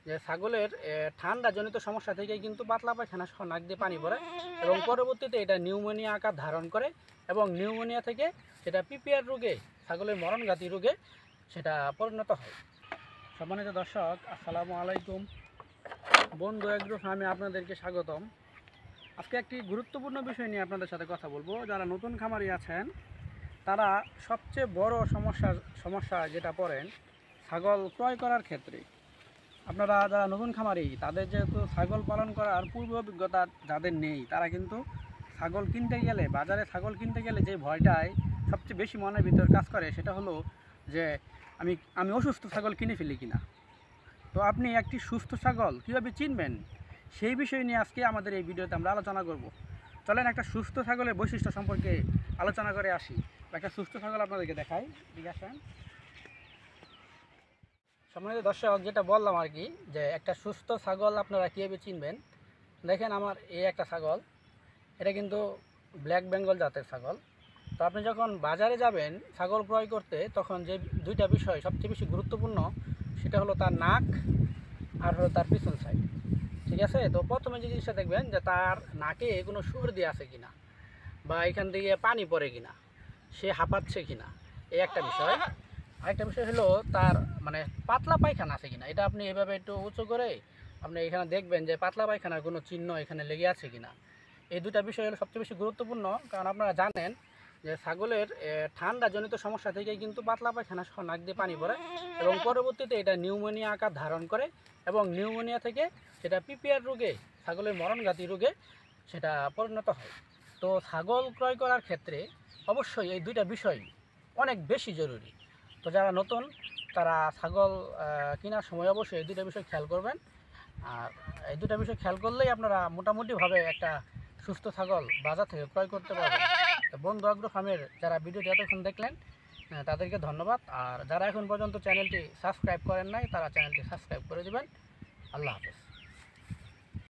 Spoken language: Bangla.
যে ছাগলের ঠান্ডাজনিত সমস্যা থেকে কিন্তু পাতলা পায়খানা সহ নাক দিয়ে পানি পড়ে এবং পরবর্তীতে এটা নিউমোনিয়া আকার ধারণ করে এবং নিউমোনিয়া থেকে সেটা পিপিআর রোগে, ছাগলের মরণঘাতী রোগে সেটা পরিণত হয়। সম্মানিত দর্শক, আসসালামু আলাইকুম। বন্ধু এগ্রো ফার্মে আপনাদেরকে স্বাগতম। আজকে একটি গুরুত্বপূর্ণ বিষয় নিয়ে আপনাদের সাথে কথা বলবো। যারা নতুন খামারি আছেন তারা সবচেয়ে বড় সমস্যা যেটা পড়েন ছাগল ক্রয় করার ক্ষেত্রে। আপনারা যারা নতুন খামারি তাদের যেহেতু ছাগল পালন করার পূর্ব অভিজ্ঞতা যাদের নেই, তারা কিন্তু ছাগল কিনতে গেলে, বাজারে ছাগল কিনতে গেলে যে ভয়টাই সবচেয়ে বেশি মনের ভিতর কাজ করে সেটা হলো যে আমি অসুস্থ ছাগল কিনে ফেলি কিনা। তো আপনি একটি সুস্থ ছাগল কীভাবে চিনবেন সেই বিষয় নিয়ে আজকে আমাদের এই ভিডিওতে আমরা আলোচনা করব। চলেন একটা সুস্থ ছাগলের বৈশিষ্ট্য সম্পর্কে আলোচনা করে আসি। একটা সুস্থ ছাগল আপনাদেরকে দেখাই, ঠিক আছে? সম্মানিত দর্শক, যেটা বললাম আর কি, যে একটা সুস্থ ছাগল আপনারা কীভাবে চিনবেন। দেখেন আমার এই একটা ছাগল, এটা কিন্তু ব্ল্যাক বেঙ্গল জাতের ছাগল। তো আপনি যখন বাজারে যাবেন ছাগল ক্রয় করতে, তখন যে দুইটা বিষয় সবচেয়ে বেশি গুরুত্বপূর্ণ সেটা হলো তার নাক আর হলো তার পিছন সাইড, ঠিক আছে? তো প্রথমে যে জিনিসটা দেখবেন যে তার নাকে কোনো সর্দি আছে কিনা, বা এখান থেকে পানি পড়ে কিনা, সে হাঁপাচ্ছে কিনা, এই একটা বিষয়। আরেকটা বিষয় হলো তার মানে পাতলা পায়খানা আছে কিনা। এটা আপনি এভাবে একটু উঁচু করে আপনি এখানে দেখবেন যে পাতলা পায়খানার কোনো চিহ্ন এখানে লেগে আছে কিনা। এই দুটা বিষয় হলো সবচেয়ে বেশি গুরুত্বপূর্ণ, কারণ আপনারা জানেন যে ছাগলের ঠান্ডাজনিত সমস্যা থেকে কিন্তু পাতলা পায়খানা সহ নাক দিয়ে পানি পড়ে এবং পরবর্তীতে এটা নিউমোনিয়া আকার ধারণ করে এবং নিউমোনিয়া থেকে সেটা পিপিআর রোগে, ছাগলের মরণঘাতী রোগে সেটা পরিণত হয়। তো ছাগল ক্রয় করার ক্ষেত্রে অবশ্যই এই দুইটা বিষয় অনেক বেশি জরুরি। তো যারা নতুন তারা ছাগল কেনার সময় অবশ্যই এই দুটা বিষয় খেয়াল করবেন। আর এই দুটা বিষয় খেয়াল করলেই আপনারা মোটামুটিভাবে একটা সুস্থ ছাগল বাজার থেকে ক্রয় করতে পারবেন। তো বন্ধু এগ্রো ফার্মের যারা ভিডিওটি এতক্ষণ দেখলেন তাদেরকে ধন্যবাদ। আর যারা এখন পর্যন্ত চ্যানেলটি সাবস্ক্রাইব করেন নাই তারা চ্যানেলটি সাবস্ক্রাইব করে দেবেন। আল্লাহ হাফেজ।